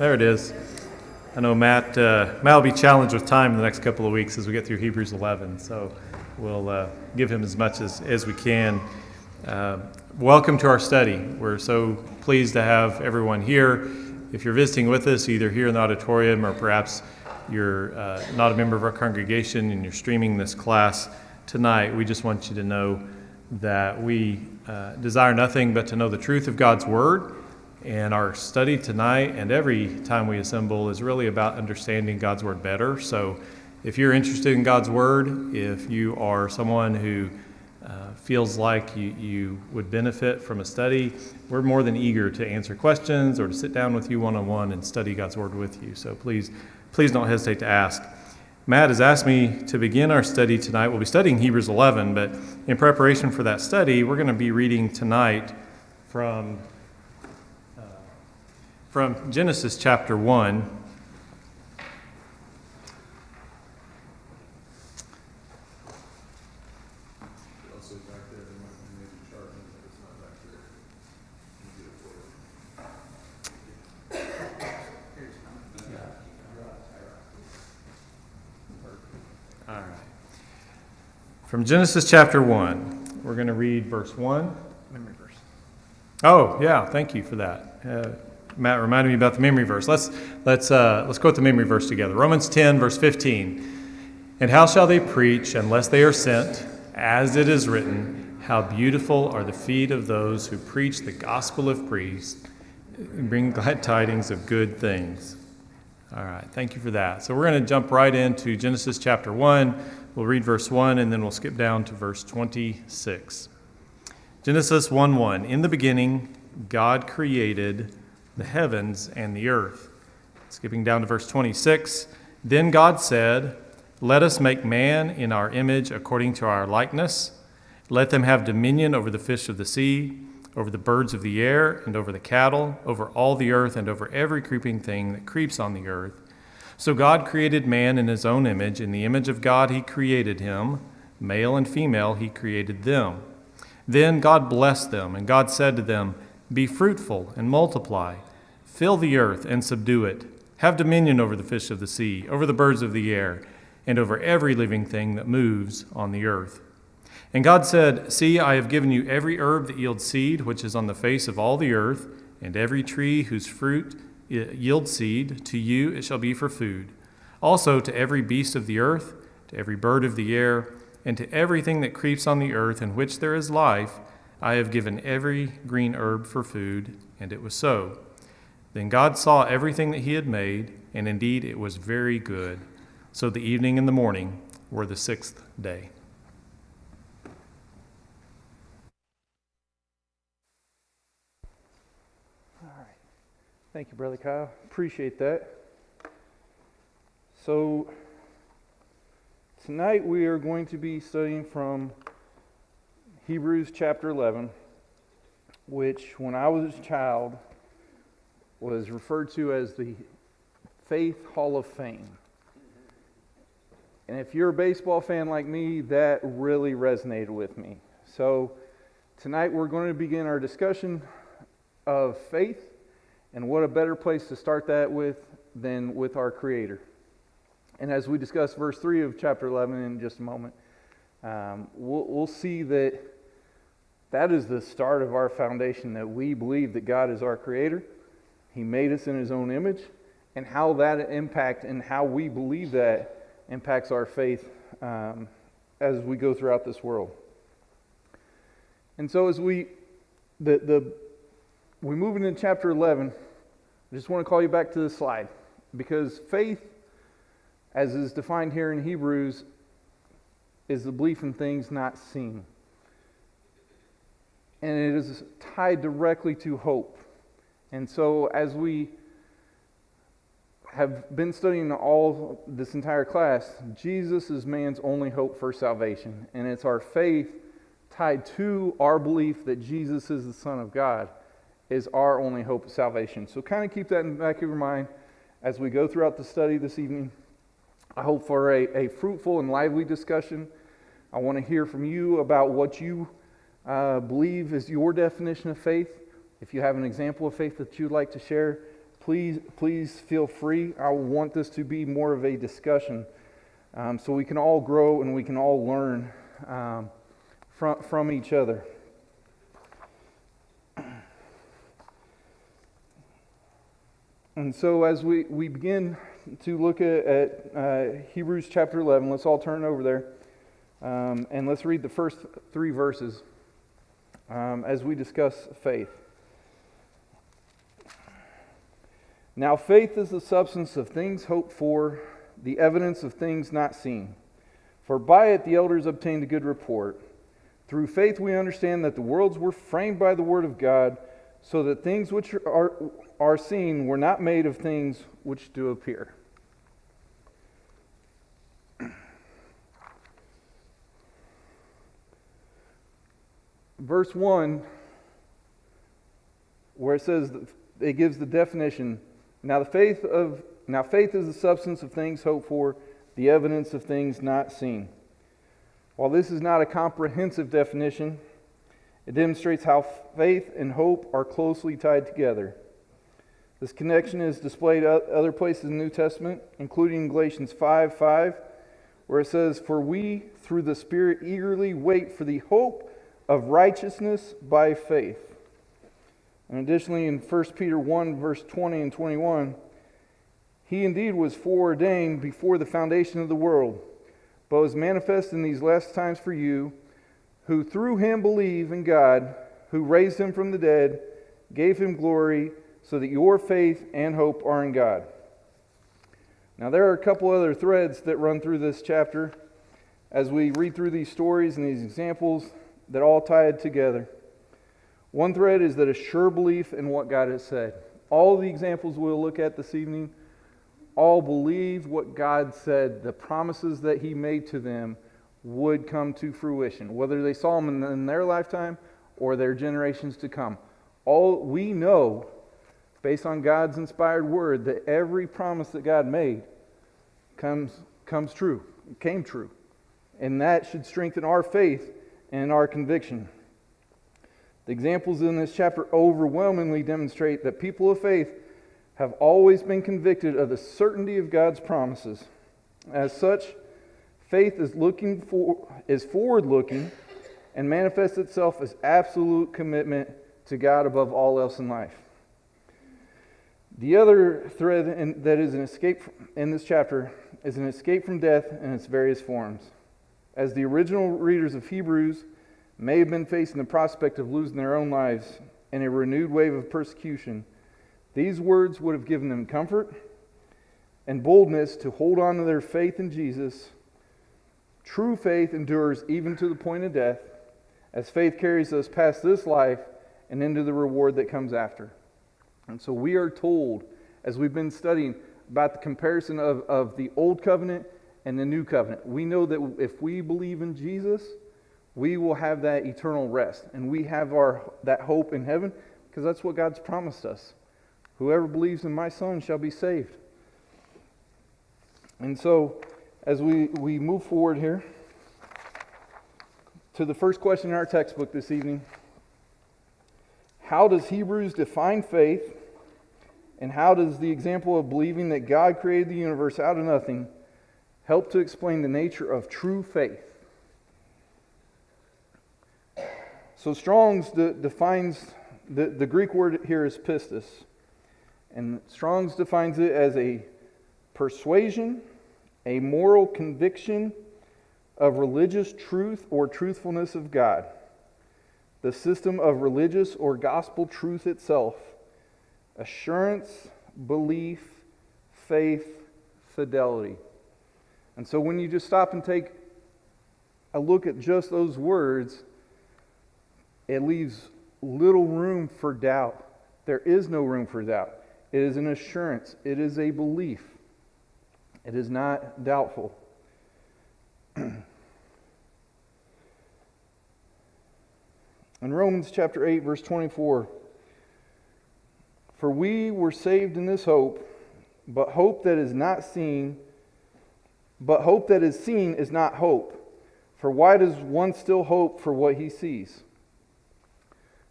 There it is. I know Matt will be challenged with time in the next couple of weeks as we get through Hebrews 11, so we'll give him as much as we can. Welcome to our study. We're so pleased to have everyone here. If you're visiting with us, either here in the auditorium or perhaps you're not a member of our congregation and you're streaming this class tonight, we just want you to know that we desire nothing but to know the truth of God's Word. And our study tonight and every time we assemble is really about understanding God's Word better. So if you're interested in God's Word, if you are someone who feels like you would benefit from a study, we're more than eager to answer questions or to sit down with you one-on-one and study God's Word with you. So please don't hesitate to ask. Matt has asked me to begin our study tonight. We'll be studying Hebrews 11, but in preparation for that study, we're going to be reading tonight from Genesis chapter 1. All right. From Genesis chapter 1, we're going to read verse 1. Memory verse. Oh, yeah, thank you for that. Matt reminded me about the memory verse. Let's quote the memory verse together. Romans 10, verse 15. And how shall they preach unless they are sent? As it is written, how beautiful are the feet of those who preach the gospel of peace and bring glad tidings of good things. All right, thank you for that. So we're going to jump right into Genesis chapter 1. We'll read verse 1, and then we'll skip down to verse 26. Genesis 1:1. In the beginning, God created the heavens and the earth. Skipping down to verse 26. Then God said, let us make man in our image according to our likeness. Let them have dominion over the fish of the sea, over the birds of the air, and over the cattle, over all the earth, and over every creeping thing that creeps on the earth. So God created man in his own image. In the image of God he created him. Male and female he created them. Then God blessed them, and God said to them, be fruitful and multiply. Fill the earth and subdue it. Have dominion over the fish of the sea, over the birds of the air, and over every living thing that moves on the earth. And God said, see, I have given you every herb that yields seed, which is on the face of all the earth, and every tree whose fruit yields seed. To you it shall be for food. Also to every beast of the earth, to every bird of the air, and to everything that creeps on the earth in which there is life, I have given every green herb for food. And it was so. Then God saw everything that he had made, and indeed it was very good. So the evening and the morning were the sixth day. All right. Thank you, Brother Kyle. Appreciate that. So tonight we are going to be studying from Hebrews chapter 11, which when I was a child was referred to as the Faith Hall of Fame. And if you're a baseball fan like me, that really resonated with me. So tonight we're going to begin our discussion of faith, and what a better place to start that with than with our Creator. And as we discuss verse 3 of chapter 11 in just a moment, we'll see that is the start of our foundation, that we believe that God is our Creator. He made us in his own image, and how that impact and how we believe that impacts our faith as we go throughout this world. And so as we move into chapter 11, I just want to call you back to the slide, because faith, as is defined here in Hebrews, is the belief in things not seen. And it is tied directly to hope. And so as we have been studying all this entire class, Jesus is man's only hope for salvation. And it's our faith tied to our belief that Jesus is the Son of God is our only hope of salvation. So kind of keep that in the back of your mind as we go throughout the study this evening. I hope for a fruitful and lively discussion. I want to hear from you about what you believe is your definition of faith. If you have an example of faith that you'd like to share, please feel free. I want this to be more of a discussion, so we can all grow and we can all learn from each other. And so as we begin to look at Hebrews chapter 11, let's all turn over there, and let's read the first 3 verses as we discuss faith. Now faith is the substance of things hoped for, the evidence of things not seen. For by it the elders obtained a good report. Through faith we understand that the worlds were framed by the word of God, so that things which are seen were not made of things which do appear. Verse 1, where it says, it gives the definition. Now faith is the substance of things hoped for, the evidence of things not seen. While this is not a comprehensive definition, it demonstrates how faith and hope are closely tied together. This connection is displayed other places in the New Testament, including Galatians 5:5, where it says, "For we, through the Spirit, eagerly wait for the hope of righteousness by faith." And additionally, in 1 Peter 1, verse 20 and 21, "He indeed was foreordained before the foundation of the world, but was manifest in these last times for you, who through him believe in God, who raised him from the dead, gave him glory, so that your faith and hope are in God." Now there are a couple other threads that run through this chapter as we read through these stories and these examples that all tie it together. One thread is that a sure belief in what God has said. All the examples we'll look at this evening all believed what God said, the promises that He made to them would come to fruition, whether they saw them in their lifetime or their generations to come. All we know, based on God's inspired word, that every promise that God made comes true, came true. And that should strengthen our faith and our conviction. The examples in this chapter overwhelmingly demonstrate that people of faith have always been convicted of the certainty of God's promises. As such, faith is forward-looking and manifests itself as absolute commitment to God above all else in life. The other thread that is an escape in this chapter is an escape from death in its various forms. As the original readers of Hebrews may have been facing the prospect of losing their own lives in a renewed wave of persecution, these words would have given them comfort and boldness to hold on to their faith in Jesus. True faith endures even to the point of death, as faith carries us past this life and into the reward that comes after. And so we are told, as we've been studying, about the comparison of the Old Covenant and the New Covenant. We know that if we believe in Jesus, we will have that eternal rest. And we have that hope in heaven, because that's what God's promised us. Whoever believes in my Son shall be saved. And so, as we move forward here to the first question in our textbook this evening, how does Hebrews define faith, and how does the example of believing that God created the universe out of nothing help to explain the nature of true faith? So Strong's defines, the Greek word here is pistis, and Strong's defines it as a persuasion, a moral conviction of religious truth or truthfulness of God, the system of religious or gospel truth itself, assurance, belief, faith, fidelity. And so when you just stop and take a look at just those words, it leaves little room for doubt. There is no room for doubt. It is an assurance. It is a belief. It is not doubtful. In Romans chapter 8, verse 24, "For we were saved in this hope, but hope that is seen is not hope. For why does one still hope for what he sees?"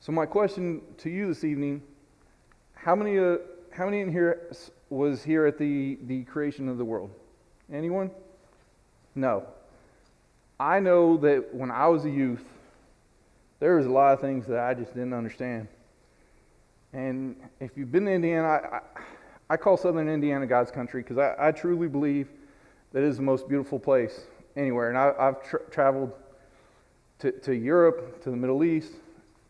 So my question to you this evening, how many in here was here at the creation of the world? Anyone? No. I know that when I was a youth, there was a lot of things that I just didn't understand. And if you've been to Indiana, I call Southern Indiana God's country because I truly believe that it is the most beautiful place anywhere. And I've traveled to Europe, to the Middle East,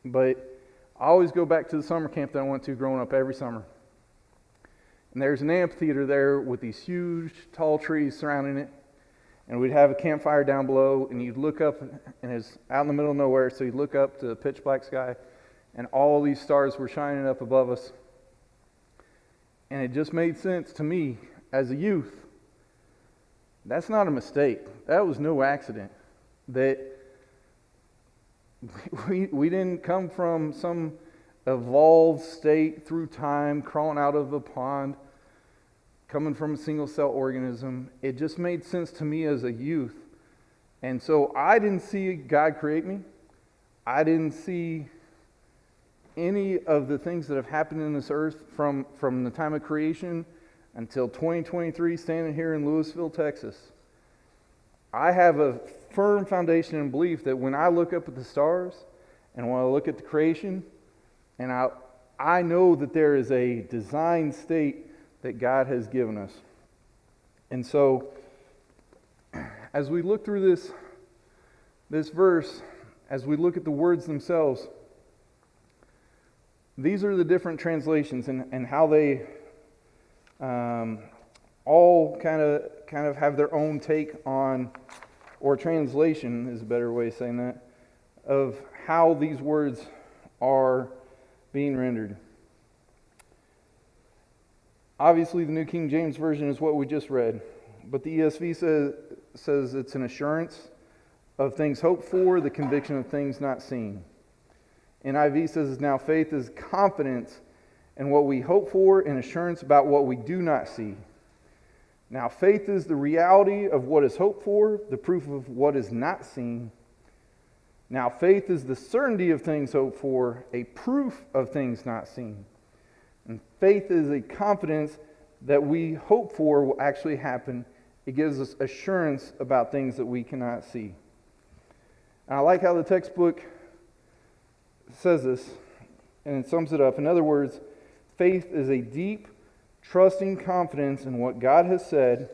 but I always go back to the summer camp that I went to growing up every summer. And there's an amphitheater there with these huge, tall trees surrounding it. And we'd have a campfire down below, and you'd look up, and it's out in the middle of nowhere, so you'd look up to the pitch black sky, and all these stars were shining up above us. And it just made sense to me as a youth. That's not a mistake. That was no accident. That we didn't come from some evolved state through time, crawling out of a pond, coming from a single cell organism. It just made sense to me as a youth. And so I didn't see God create me. I didn't see any of the things that have happened in this earth from the time of creation until 2023, standing here in Louisville, Texas. I have a firm foundation and belief that when I look up at the stars and when I look at the creation, and I know that there is a designed state that God has given us. And so, as we look through this verse, as we look at the words themselves, these are the different translations and how they all kind of have their own take on, or translation is a better way of saying that, of how these words are being rendered. Obviously, the New King James Version is what we just read, but the ESV says it's an assurance of things hoped for, the conviction of things not seen. NIV says now faith is confidence in what we hope for and assurance about what we do not see. Now faith is the reality of what is hoped for, the proof of what is not seen. Now faith is the certainty of things hoped for, a proof of things not seen. And faith is a confidence that we hope for will actually happen. It gives us assurance about things that we cannot see. And I like how the textbook says this, and it sums it up. In other words, faith is a deep, trusting confidence in what God has said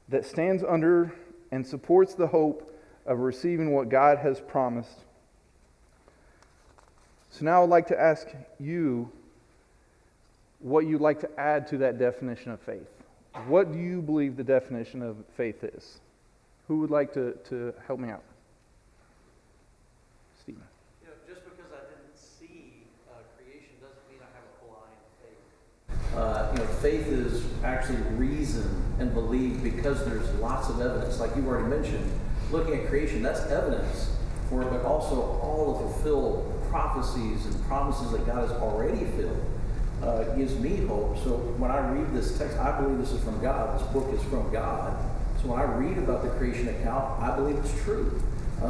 that stands under and supports the hope of receiving what God has promised. So now I'd like to ask you what you'd like to add to that definition of faith. What do you believe the definition of faith is? Who would like to help me out? Stephen. Just because I didn't see creation doesn't mean I have a blind faith. Faith is actually reason and believe because there's lots of evidence. Like you've already mentioned, looking at creation, that's evidence for it, but also all the fulfilled prophecies and promises that God has already filled gives me hope. So when I read this text, I believe this is from God. This book is from God. So when I read about the creation account, I believe it's true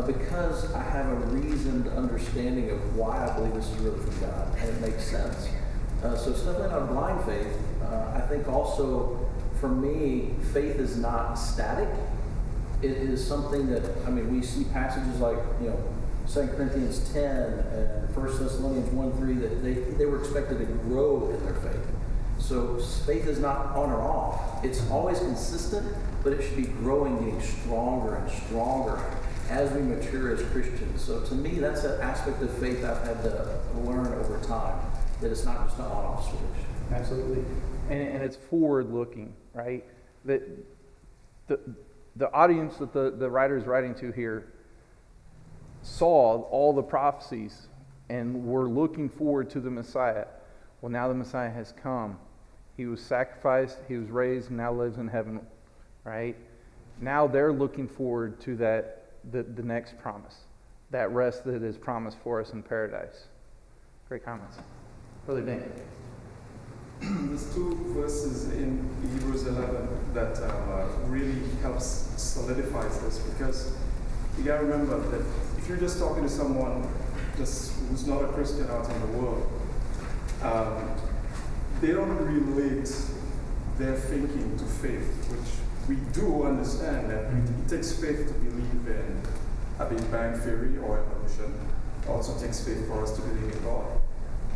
because I have a reasoned understanding of why I believe this is really from God, and it makes sense. So it's definitely not a blind faith. I think also, for me, faith is not static. It is something that, we see passages like, 2 Corinthians 10 and 1 Thessalonians 1:3 that they were expected to grow in their faith. So faith is not on or off. It's always consistent, but it should be growing, getting stronger and stronger as we mature as Christians. So to me, that's an aspect of faith I've had to learn over time, that it's not just an on-off switch. Absolutely. And it's forward-looking, right? That the audience that the writer is writing to here saw all the prophecies and were looking forward to the Messiah. Well, now the Messiah has come. He was sacrificed, he was raised, and now lives in heaven, right? Now they're looking forward to the next promise, that rest that is promised for us in paradise. Great comments. Brother Dan. There's two verses in Hebrews 11 that really helps solidifies this, because you got to remember that if you're just talking to someone who's not a Christian out in the world, they don't relate their thinking to faith, which we do understand that it takes faith to believe in a Big Bang theory or evolution. It also takes faith for us to believe in God.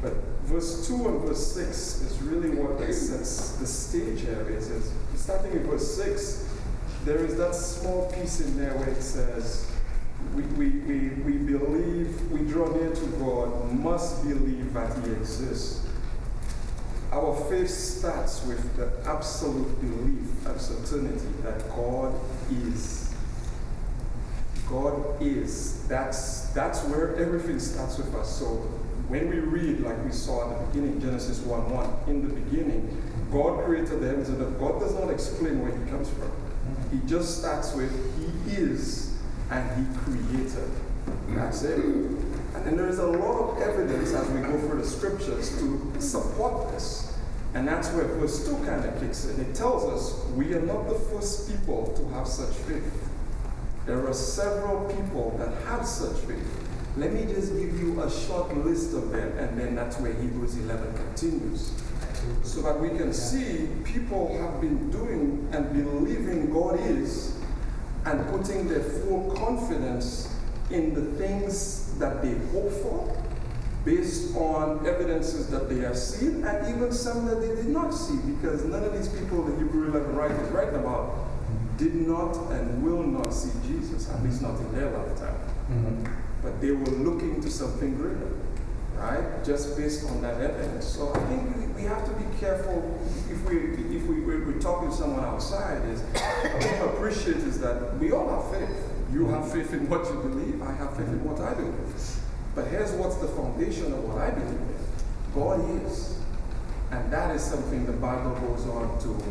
But verse 2 and verse 6 is really what sets the stage here. Is starting in verse 6, there is that small piece in there where it says, we believe, we draw near to God, must believe that He exists. Our faith starts with the absolute belief and certainty that God is. God is. That's where everything starts with us. So when we read, like we saw at the beginning, Genesis 1:1, in the beginning, God created the heavens and the earth. God does not explain where He comes from. He just starts with He is and He created. That's it. And then there is a lot of evidence as we go through the scriptures to support this. And that's where verse 2 kind of kicks in. It tells us we are not the first people to have such faith. There are several people that have such faith. Let me just give you a short list of them, and then that's where Hebrews 11 continues. So that we can see people have been doing and believing God is, and putting their full confidence in the things that they hope for, based on evidences that they have seen, and even some that they did not see, because none of these people the Hebrew 11 writer is writing about did not and will not see Jesus, at least not in their lifetime. Mm-hmm. But they were looking to something greater, right? Just based on that evidence. So I think we have to be careful if we're talking to someone outside. Is what I appreciate is that we all have faith. You have faith in what you believe. I have faith in what I believe. But here's what's the foundation of what I believe in. God is. And that is something the Bible goes on to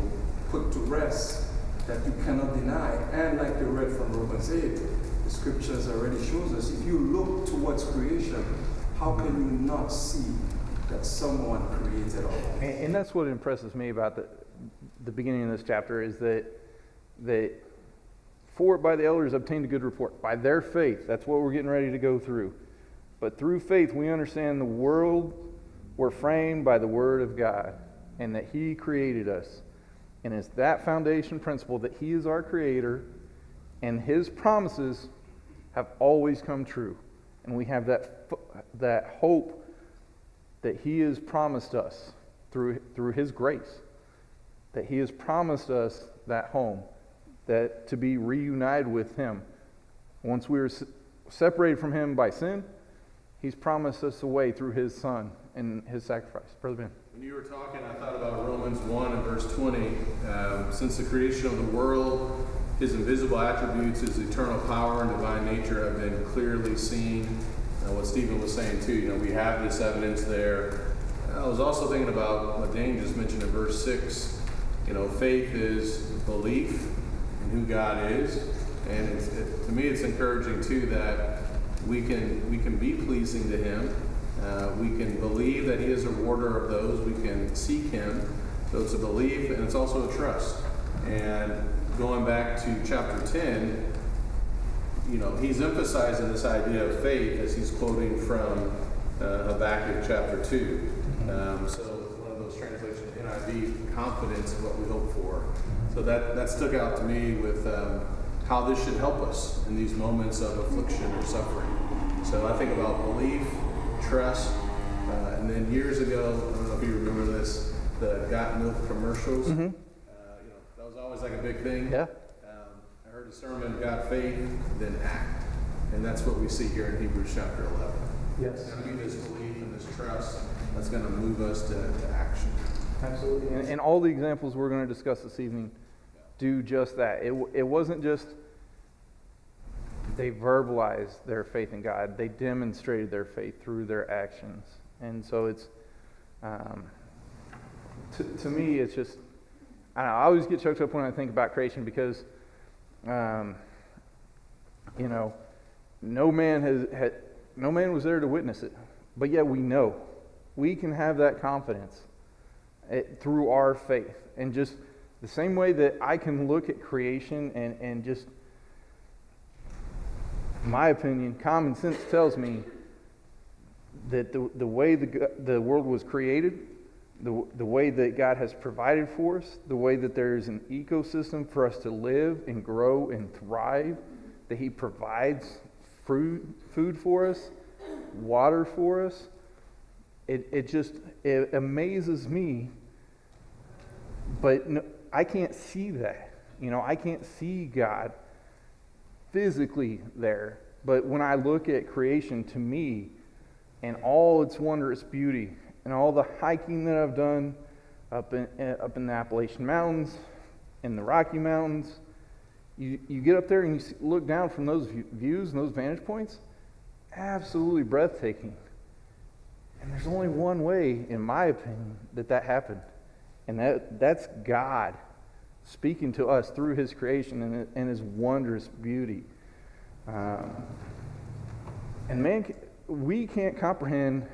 put to rest that you cannot deny. And like you read from Romans 8, the scriptures already shows us, if you look towards creation, how can you not see that someone created all? And that's what impresses me about the beginning of this chapter is that for it by the elders obtained a good report. By their faith, that's what we're getting ready to go through. But through faith, we understand the world were framed by the Word of God, and that He created us. And it's that foundation principle that He is our Creator, and His promises have always come true. And we have that hope that He has promised us through His grace, that He has promised us that home, that to be reunited with Him. Once we were separated from Him by sin, He's promised us a way through His Son and His sacrifice. Brother Ben. When you were talking, I thought about Romans 1 and verse 20. Since the creation of the world, His invisible attributes, His eternal power and divine nature have been clearly seen. What Stephen was saying too, we have this evidence there. I was also thinking about what Dane just mentioned in verse 6. Faith is belief in who God is. And to me, it's encouraging too that we can be pleasing to Him. We can believe that He is a rewarder of those. We can seek Him. So it's a belief, and it's also a trust. And going back to chapter 10, he's emphasizing this idea of faith as he's quoting from Habakkuk chapter 2. So one of those translations, NIV, confidence in what we hope for. So that stuck out to me with how this should help us in these moments of affliction or suffering. So I think about belief, trust, and then years ago, I don't know if you remember this, the Got Milk commercials. Mm-hmm. That was always like a big thing. Yeah. I heard a sermon, got faith, then act. And that's what we see here in Hebrews chapter 11. Yes. It's going to be this belief and this trust that's going to move us to action. Absolutely. And all the examples we're going to discuss this evening do just that. It wasn't just they verbalized their faith in God. They demonstrated their faith through their actions. And so it's, to me, it's just, I don't know, I always get choked up when I think about creation because, no man was there to witness it. But yet we know. We can have that confidence through our faith. And just the same way that I can look at creation and just, in my opinion, common sense tells me that the way the world was created the way that God has provided for us, the way that there's an ecosystem for us to live and grow and thrive, that he provides food for us, water for us. It amazes me, but no, I can't see that. I can't see God physically there. But when I look at creation, to me, and all its wondrous beauty, and all the hiking that I've done up in the Appalachian Mountains, in the Rocky Mountains, you get up there and you look down from those views and those vantage points, absolutely breathtaking. And there's only one way, in my opinion, that happened. And that's God speaking to us through his creation and his wondrous beauty. And man, we can't comprehend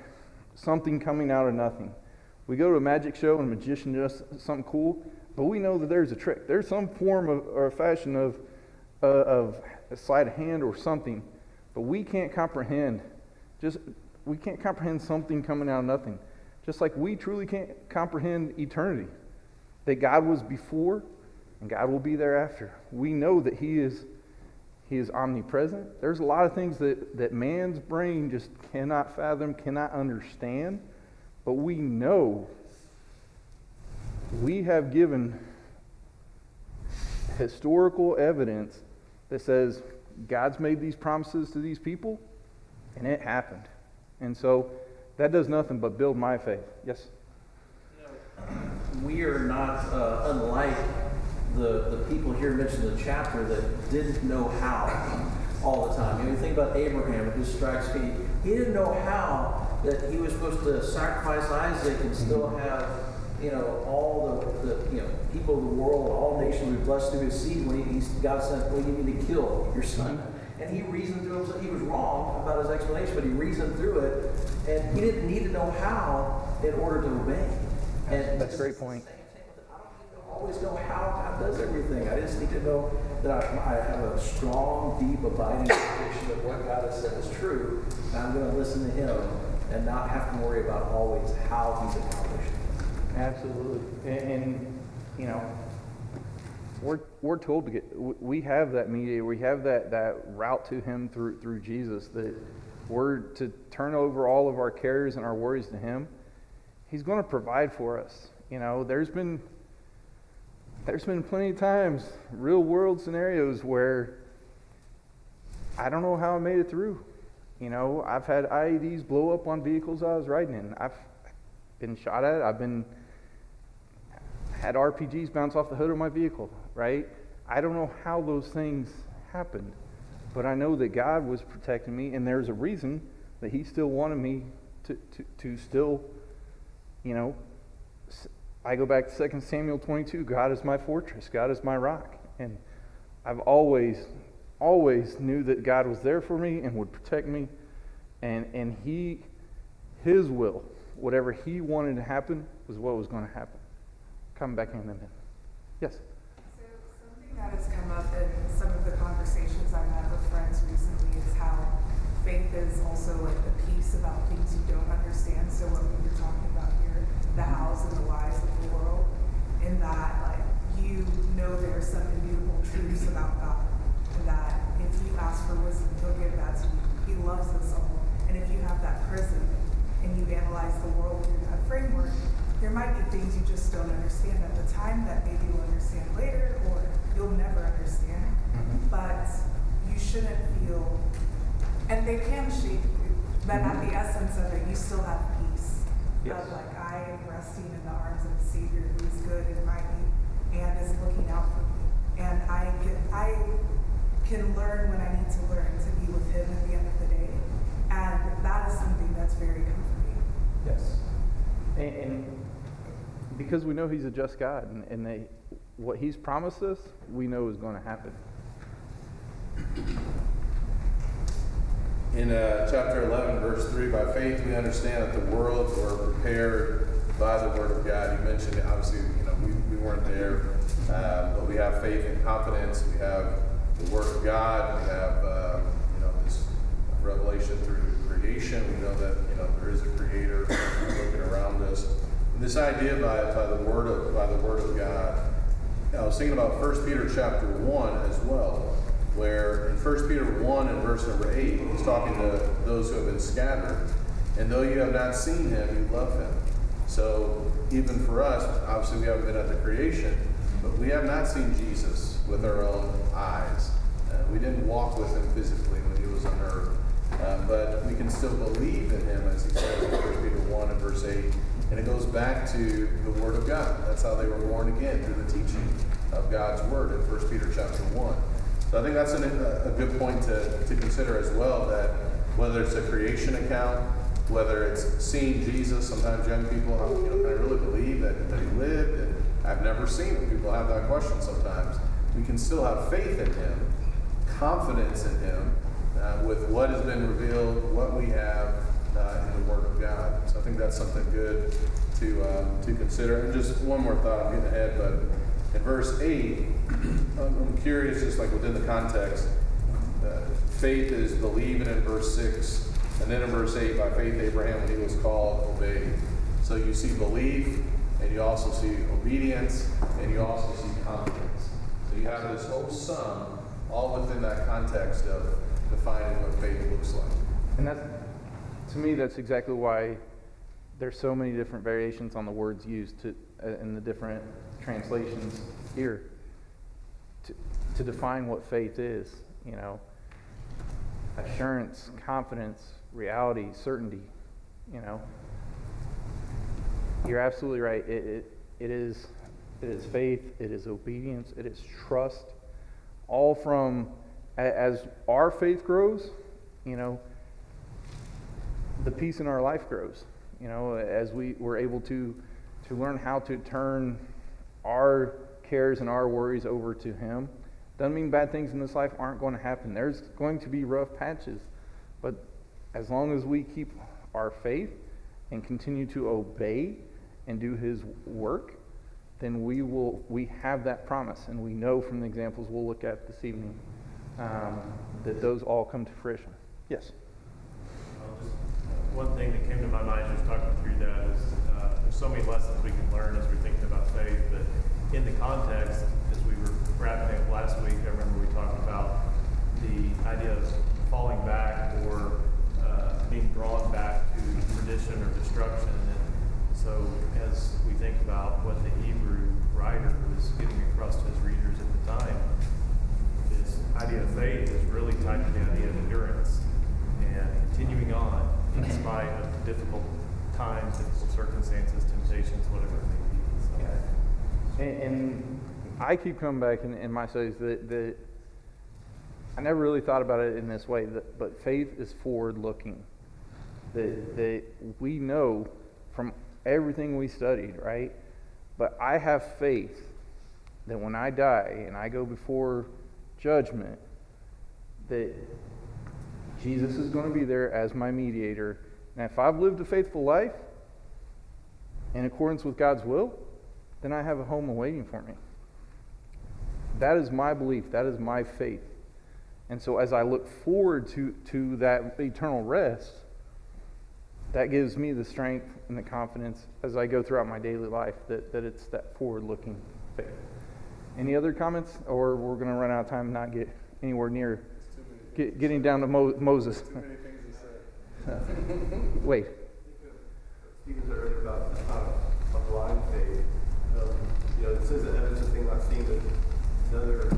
something coming out of nothing. We go to a magic show and a magician does something cool, but we know that there's a trick. There's some form or fashion of a sleight of hand or something, but we can't comprehend something coming out of nothing. Just like we truly can't comprehend eternity, that God was before and God will be thereafter. We know that He is omnipresent. There's a lot of things that man's brain just cannot fathom, cannot understand, but we know we have given historical evidence that says God's made these promises to these people, and it happened. And so that does nothing but build my faith. Yes? We are not unlike the people here mentioned in the chapter that didn't know how all the time. You think about Abraham, it just strikes me. He didn't know how that he was supposed to sacrifice Isaac and still have, all the people of the world, all nations would be blessed through his seed when God said, well, you need to kill your son. And he reasoned through himself. He was wrong about his explanation, but he reasoned through it, and he didn't need to know how in order to obey. And that's a great point. I don't need to always know how God does everything. I just need to know that I have a strong, deep, abiding conviction that what God has said is true, and I'm going to listen to Him and not have to worry about always how He's accomplished it. Absolutely. And we're told to we have that mediator, we have that route to Him through Jesus, that we're to turn over all of our cares and our worries to Him. He's going to provide for us. There's been plenty of times, real world scenarios where I don't know how I made it through. I've had IEDs blow up on vehicles I was riding in. I've been shot at. Had RPGs bounce off the hood of my vehicle, right? I don't know how those things happened, but I know that God was protecting me, and there's a reason that He still wanted me to still, I go back to 2 Samuel 22, God is my fortress, God is my rock. And I've always knew that God was there for me and would protect me, and His will, whatever He wanted to happen, was what was going to happen. Come back in a minute. Yes? So something that has come up in some of the conversations I've had with friends recently is how faith is also like the peace about things you don't understand. So what we were talking about here, the hows and the whys of the world, in that there are some immutable truths about God, and that if you ask for wisdom, He'll give that to you. He loves us all. And if you have that prism and you analyze the world through that framework, there might be things you just don't understand at the time that maybe you'll understand later, or you'll never understand. But you shouldn't feel, and they can shape you, but at the essence of it, you still have peace. Yes. Of like, I am resting in the arms of the Savior who is good and mighty and is looking out for me. And I can learn when I need to learn to be with Him at the end of the day. And that is something that's very comforting. Yes. And because we know He's a just God, and what He's promised us, we know is going to happen. In chapter 11, verse 3, by faith we understand that the worlds were prepared by the word of God. You mentioned it, obviously, we weren't there, but we have faith and confidence. We have the word of God. We have, this revelation through creation. We know that, there is a creator looking around us. This idea by the word of God. I was thinking about 1 Peter chapter 1 as well, where in 1 Peter 1 and verse number 8, he's talking to those who have been scattered. And though you have not seen him, you love him. So even for us, obviously we haven't been at the creation, but we have not seen Jesus with our own eyes. We didn't walk with him physically when he was on earth. But we can still believe in him, as he says in 1 Peter 1 and verse 8. And it goes back to the Word of God. That's how they were born again, through the teaching of God's Word in 1 Peter chapter 1. So I think that's a good point to consider as well, that whether it's a creation account, whether it's seeing Jesus, sometimes young people, can I really believe that he lived? And I've never seen him. People have that question sometimes. We can still have faith in him, confidence in him, with what has been revealed, what we have in the Word of God. So I think that's something good to consider. And just one more thought, I'm getting ahead, but in verse 8, I'm curious, just like within the context, faith is believing in verse 6, and then in verse 8, by faith Abraham, when he was called, obeyed. So you see belief, and you also see obedience, and you also see confidence. So you have this whole sum, all within that context of defining what faith looks like. And to me, that's exactly why there's so many different variations on the words used in the different translations here to define what faith is. Assurance, confidence, reality, certainty. You're absolutely right. It is faith. It is obedience. It is trust. All from as our faith grows, the peace in our life grows. As we were able to learn how to turn our cares and our worries over to him. Doesn't mean bad things in this life aren't going to happen. There's going to be rough patches. But as long as we keep our faith and continue to obey and do his work, then we have that promise. And we know from the examples we'll look at this evening that those all come to fruition. Yes? Just one thing that came to my mind just talking through that is there's so many lessons we can learn as we're thinking about faith, but in the context, as we were wrapping up last week, I remember we talked about the idea of falling back or being drawn back to tradition or destruction. And so as we think about what the Hebrew writer was getting across to his readers at the time, this idea of faith is really tied to the idea of endurance and continuing on in spite of difficult times, difficult circumstances, temptations, whatever it may be. So. And I keep coming back in my studies that I never really thought about it in this way, but faith is forward-looking. That we know from everything we studied, right? But I have faith that when I die and I go before judgment, that Jesus is going to be there as my mediator. And if I've lived a faithful life in accordance with God's will, then I have a home awaiting for me. That is my belief. That is my faith. And so as I look forward to that eternal rest, that gives me the strength and the confidence as I go throughout my daily life that it's that forward-looking faith. Any other comments? Or we're going to run out of time and not get anywhere near getting down to Moses. Too many things to say. Wait. Stephen's earlier about a blind faith. It says that evidence of things not seen, but another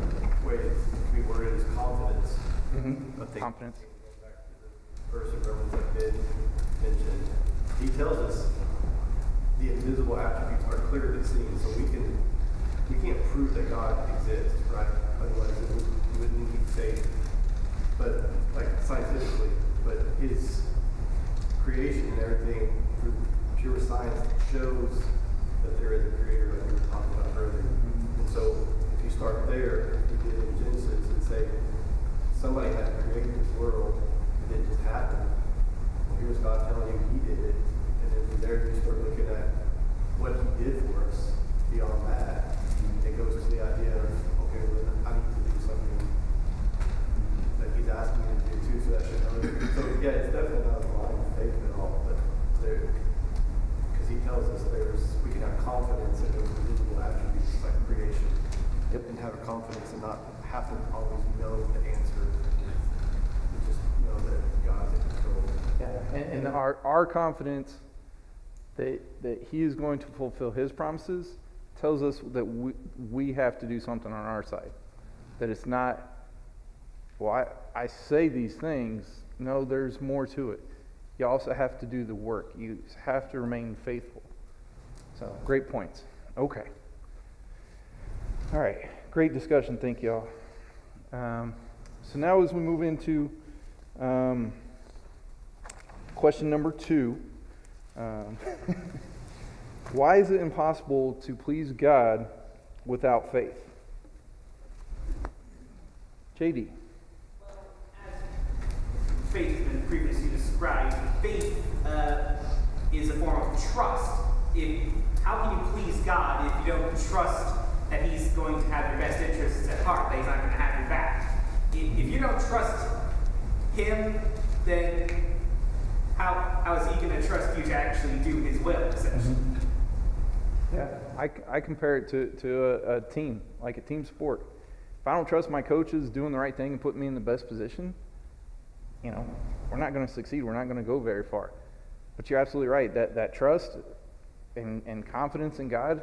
way it can be worded is confidence. Mm-hmm. Confidence. Going back to the verse of Romans that did mention, he tells us the invisible attributes are clearly seen, so we can't prove that God exists, right? Otherwise, we wouldn't need faith. But like scientifically, but his creation and everything through pure science shows that there is a creator, like we were talking about earlier. And so if you start there, you get in Genesis and say, somebody had created this world, it didn't just happen. Well, here's God telling you he did it. And then from there you start looking at what he did for us beyond that. It goes to the idea of, okay, well, I need to do something that he's asking me to do too, so that should know. So yeah, it's definitely not a blind faith at all, but there, because he tells us there's confidence and not have to always know the answer. And just know that God's in control. Yeah, and our confidence that He is going to fulfill His promises tells us that we have to do something on our side. That it's not, well, I say these things. No, there's more to it. You also have to do the work. You have to remain faithful. So, great points. Okay. All right. Great discussion. Thank you all. So now as we move into question number 2, why is it impossible to please God without faith? JD. Well, as faith has been previously described, faith is a form of trust. How can you please God if you don't trust that He's going to have your best interests at heart, that He's not going to have your back? If you don't trust Him, then how is He going to trust you to actually do His will, essentially? Yeah, I compare it to a team, like a team sport. If I don't trust my coaches doing the right thing and putting me in the best position, we're not going to succeed. We're not going to go very far. But you're absolutely right. That trust and confidence in God,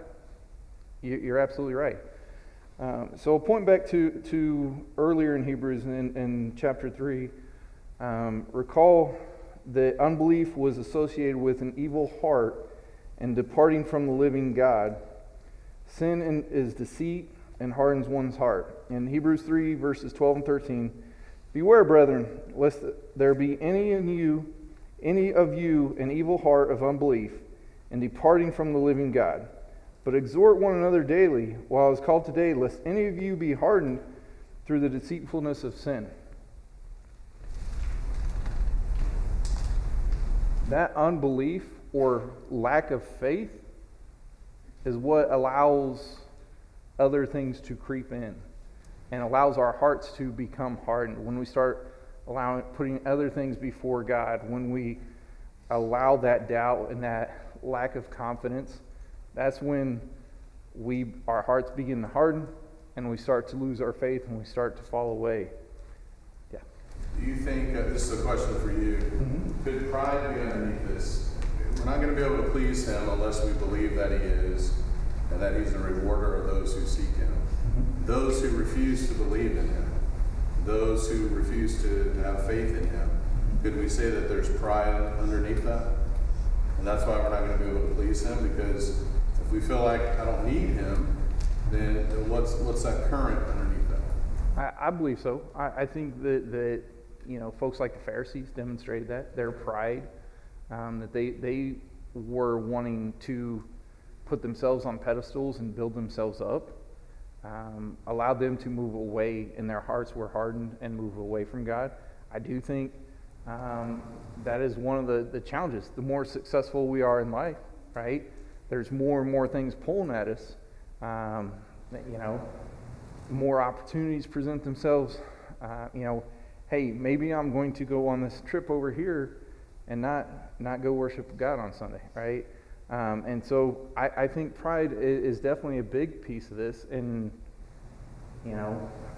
you're absolutely right. So I'll point back to earlier in Hebrews in chapter 3. Recall that unbelief was associated with an evil heart and departing from the living God. Sin is deceit and hardens one's heart. In Hebrews 3, verses 12 and 13, beware, brethren, lest there be any of you an evil heart of unbelief and departing from the living God. But exhort one another daily, while it is called today, lest any of you be hardened through the deceitfulness of sin. That unbelief or lack of faith is what allows other things to creep in and allows our hearts to become hardened. When we start putting other things before God, when we allow that doubt and that lack of confidence, that's when our hearts begin to harden and we start to lose our faith and we start to fall away. Yeah. Do you think, this is a question for you, could pride be underneath this? We're not going to be able to please Him unless we believe that He is and that He's a rewarder of those who seek Him. Those who refuse to believe in Him, those who refuse to have faith in Him, could we say that there's pride underneath that? And that's why we're not going to be able to please Him, because if we feel like I don't need Him, then what's that current underneath that? I believe so. I think that folks like the Pharisees demonstrated that, their pride, that they were wanting to put themselves on pedestals and build themselves up, allowed them to move away, and their hearts were hardened and move away from God. I do think that is one of the challenges. The more successful we are in life, right, there's more and more things pulling at us. More opportunities present themselves. Hey, maybe I'm going to go on this trip over here and not go worship God on Sunday, right? And so I think pride is definitely a big piece of this. And,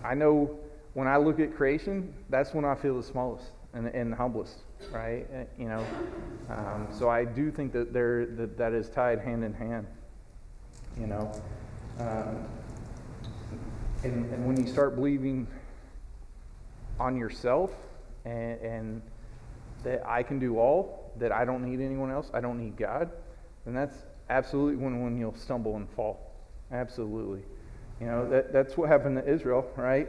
I know when I look at creation, that's when I feel the smallest and the humblest, right? So I do think that that is tied hand in hand, and when you start believing on yourself and that I can do all, that I don't need anyone else, I don't need God, then that's absolutely when you'll stumble and fall. Absolutely. That's what happened to Israel, right?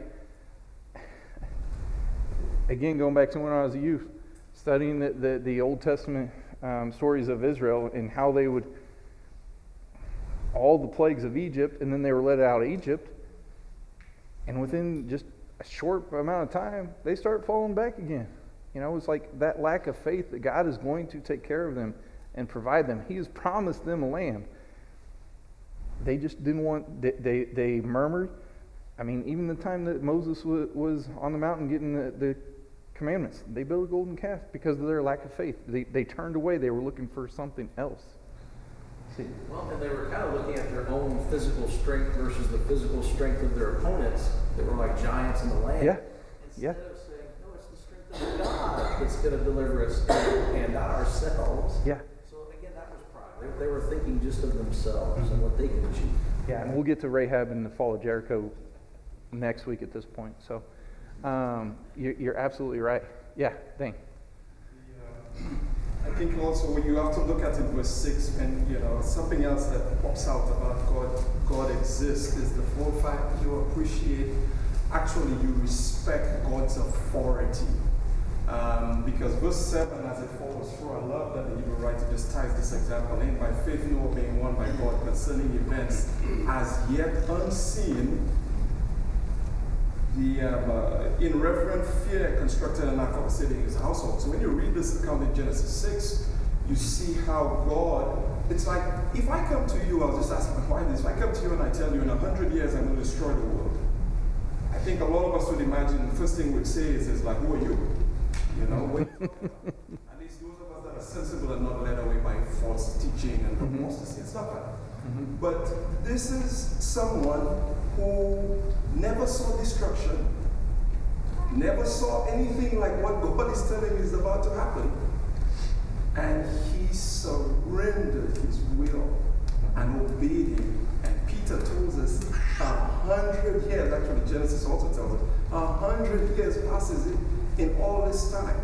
Again, going back to when I was a youth, studying the Old Testament stories of Israel and how they would, all the plagues of Egypt, and then they were led out of Egypt, and within just a short amount of time, they start falling back again. It's like that lack of faith that God is going to take care of them and provide them. He has promised them a land. They just didn't want, they murmured. I mean, even the time that Moses was on the mountain getting the commandments, they built a golden calf because of their lack of faith. They turned away. They were looking for something else. Well, and they were kind of looking at their own physical strength versus the physical strength of their opponents that were like giants in the land. Yeah. Instead of saying, no, it's the strength of God that's going to deliver us and not ourselves. Yeah. So again, that was pride. They were thinking just of themselves and what they could achieve. Yeah, and we'll get to Rahab and the fall of Jericho next week at this point. So you're absolutely right. Yeah, Dane. I think also when you have to look at it verse 6, and something else that pops out about God exists is the full fact you appreciate, actually you respect God's authority. Because verse 7, as it follows through, I love that the Hebrew writer just ties this example in. By faith Noah being warned by God concerning events as yet unseen, in reverent fear constructed an ark of safety in his household. So when you read this account in Genesis 6, you see how God, it's like, if I come to you, I'll just ask my wife this, if I come to you and I tell you in 100 years I'm going to destroy the world, I think a lot of us would imagine the first thing we'd say is like, who are you? At least those of us that are sensible and not led away by false teaching and apostasy and stuff like that. But this is someone who never saw destruction, never saw anything like what God is telling is about to happen. And he surrendered his will and obeyed him. And Peter tells us 100 years, actually Genesis also tells us, 100 years passes in all this time.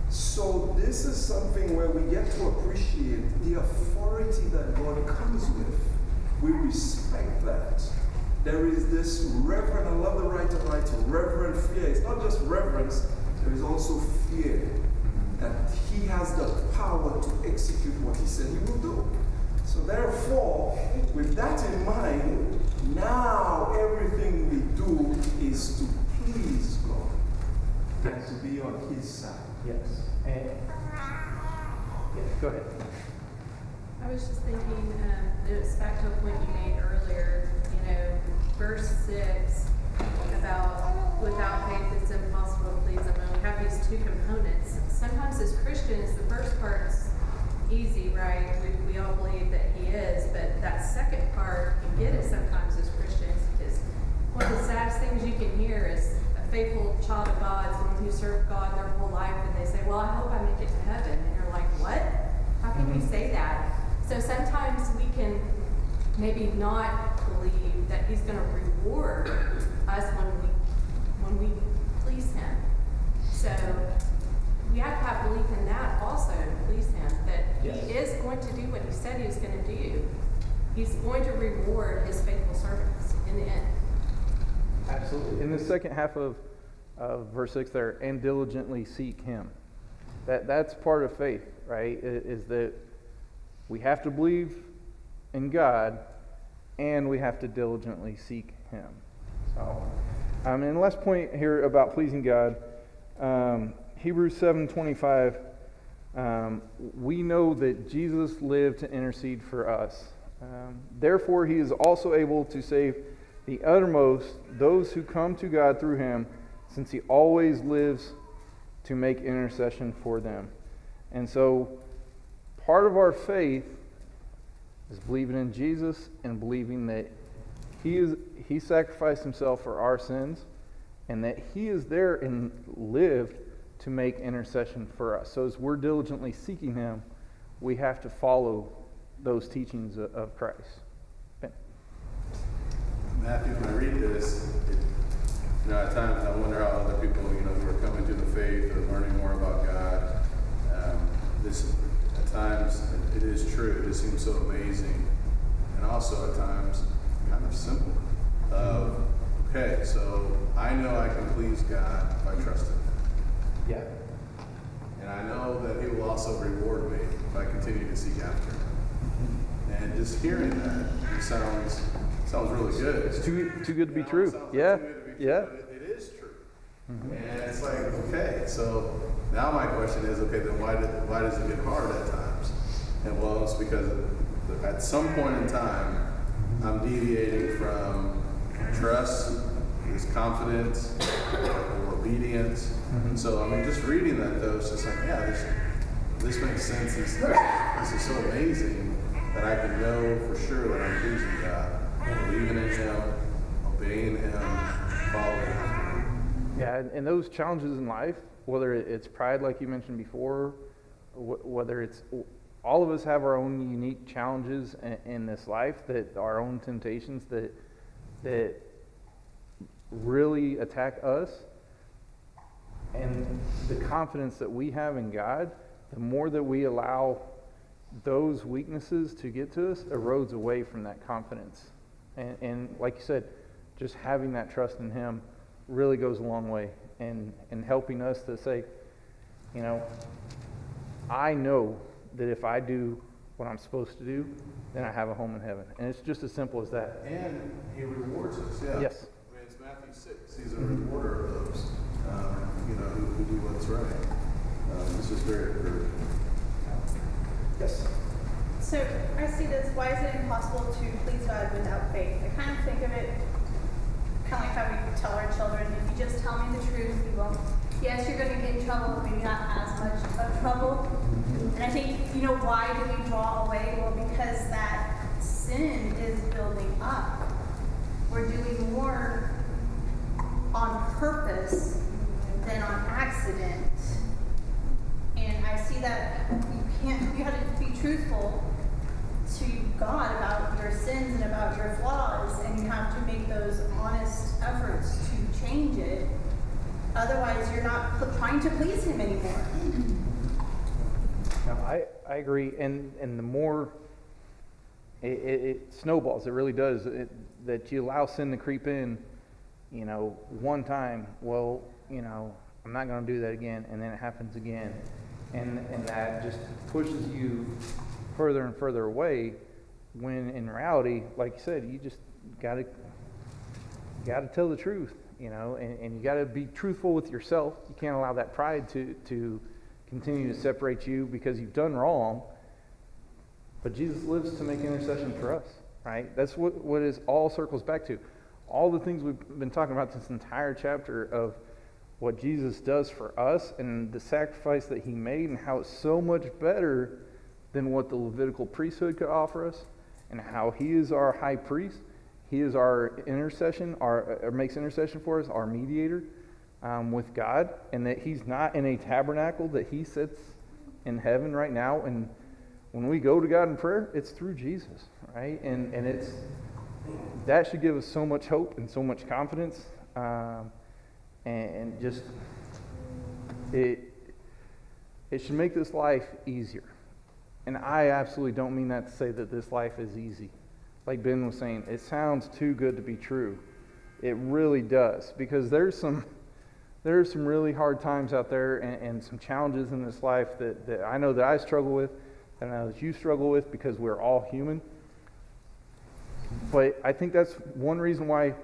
So this is something where we get to appreciate the authority that God comes with. We respect that. There is this reverent, I love the writer writing, reverent fear. It's not just reverence, there is also fear that he has the power to execute what he said he will do. So therefore, with that in mind, now everything we do is to please God and to be on his side. Yes. And go ahead. I was just thinking, it's back to a point you made earlier, verse 6 about without faith it's impossible to please him. And we have these two components. Sometimes as Christians, the first part's easy, right? We all believe that he is, but that second part, you get it sometimes as Christians, because one of the saddest things you can hear is a faithful child of God, someone who served God their whole life, and they say, well, I hope I make it to heaven. And you're like, what? How can you say that? So sometimes we can maybe not believe that he's going to reward us when we please him. So we have to have belief in that also to please him, that he is going to do what he said he was going to do. He's going to reward his faithful servants in the end. Absolutely. In the second half of verse 6 there, and diligently seek him. That's part of faith, right? Is that we have to believe in God and we have to diligently seek him. So, and the last point here about pleasing God, Hebrews 7:25, we know that Jesus lived to intercede for us. Therefore, he is also able to save the uttermost those who come to God through him, since he always lives to make intercession for them. And so, part of our faith is believing in Jesus and believing that he sacrificed himself for our sins, and that he is there and lived to make intercession for us. So as we're diligently seeking him, we have to follow those teachings of Christ. Ben. Matthew, when I read this, at times I wonder how other people, who are coming to the faith or learning more about God, this at times it is true. It just seems so amazing, and also at times kind of simple. Okay, so I know I can please God if I trust him. Yeah. And I know that he will also reward me if I continue to seek after him. And just hearing that sounds really good. It's too good to be true. Yeah. Yeah. It is true. And it's like, okay, so now my question is, okay, then why does it get hard at times? And well, it's because at some point in time, I'm deviating from trust, is confidence, or obedience. So just reading that though, it's just like, yeah, this makes sense. This is so amazing. that I can know for sure that I'm pleasing God, believing in Him, obeying Him, following Him. Yeah, and those challenges in life, whether it's pride, like you mentioned before, whether it's all of us have our own unique challenges in this life, that our own temptations that really attack us. And the confidence that we have in God, the more that we allow those weaknesses to get to us, erodes away from that confidence. And like you said, just having that trust in Him really goes a long way in helping us to say, you know, I know that if I do what I'm supposed to do, then I have a home in heaven. And it's just as simple as that. And He rewards us, yeah. Yes. I mean, it's Matthew 6. He's a rewarder of those, who do what's right. This is very encouraging. Yes. So I see this, why is it impossible to please God without faith? I kind of think of it kind of like how we tell our children, if you just tell me the truth, you won't. Yes, you're going to get in trouble, but maybe not as much of trouble. And I think, why do we draw away? Well, because that sin is building up. We're doing more on purpose than on accident. And I see that you have to be truthful to God about your sins and about your flaws, and you have to make those honest efforts to change it. Otherwise, you're not trying to please Him anymore. No, I agree, and the more it snowballs, it really does. That you allow sin to creep in, one time. Well, I'm not going to do that again, and then it happens again, and that just pushes you further and further away. When in reality, like you said, you just gotta tell the truth, and you gotta be truthful with yourself. You can't allow that pride to continue to separate you because you've done wrong. But Jesus lives to make intercession for us, right? That's what it all circles back to. All the things we've been talking about this entire chapter of what Jesus does for us and the sacrifice that He made and how it's so much better than what the Levitical priesthood could offer us, and how He is our high priest. He is our intercession, or makes intercession for us, our mediator with God, and that He's not in a tabernacle, that He sits in heaven right now. And when we go to God in prayer, it's through Jesus, right? And that should give us so much hope and so much confidence, and just it should make this life easier. And I absolutely don't mean that to say that this life is easy. Like Ben was saying, it sounds too good to be true. It really does, because there's some really hard times out there and some challenges in this life that I know that I struggle with, and I know that you struggle with, because we're all human. But I think that's one reason why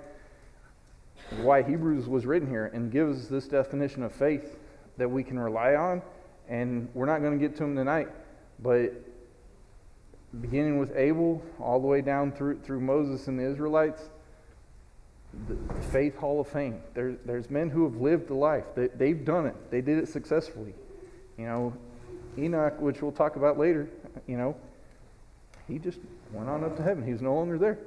Hebrews was written here and gives us this definition of faith that we can rely on. And we're not going to get to them tonight, but beginning with Abel all the way down through Moses and the Israelites, the Faith Hall of Fame. There's men who have lived the life. They've done it. They did it successfully. Enoch, which we'll talk about later, he just went on up to heaven. He was no longer there,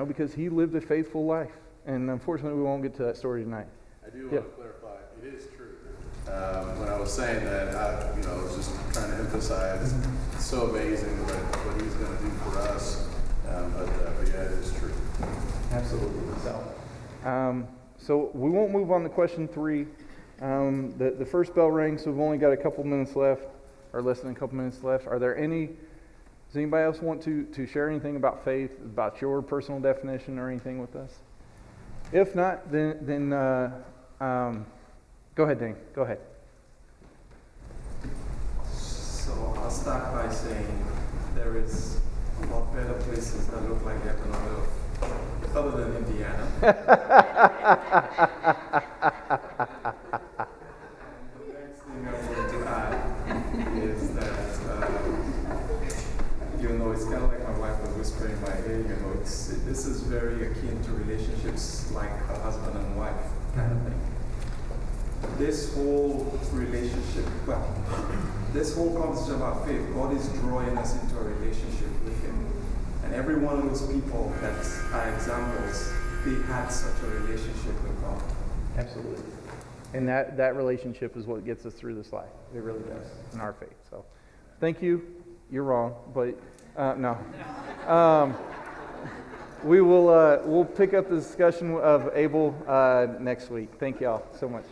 because he lived a faithful life. And unfortunately, we won't get to that story tonight. I do want to clarify, it is true. When I was saying that, I was just trying to emphasize it's so amazing what He's going to do for us. But yeah, it is true. Absolutely. So we won't move on to question 3. The first bell rang, so we've only got a couple minutes left, or less than a couple minutes left. Does anybody else want to share anything about faith, about your personal definition or anything with us? If not, then go ahead, Dane. Go ahead. So I'll start by saying there is a lot better places that look like heaven on earth, other than Indiana. The next thing I want to add is that, it's kind of like my wife was whispering in my ear, this is very akin to relationships like a husband and wife kind of thing. This whole relationship, this whole conversation about faith, God is drawing us into a relationship with Him. And every one of those people that are examples, they had such a relationship with God. Absolutely. And that relationship is what gets us through this life. It really does, in our faith. So thank you. You're wrong, but no. We'll pick up the discussion of Abel next week. Thank y'all so much.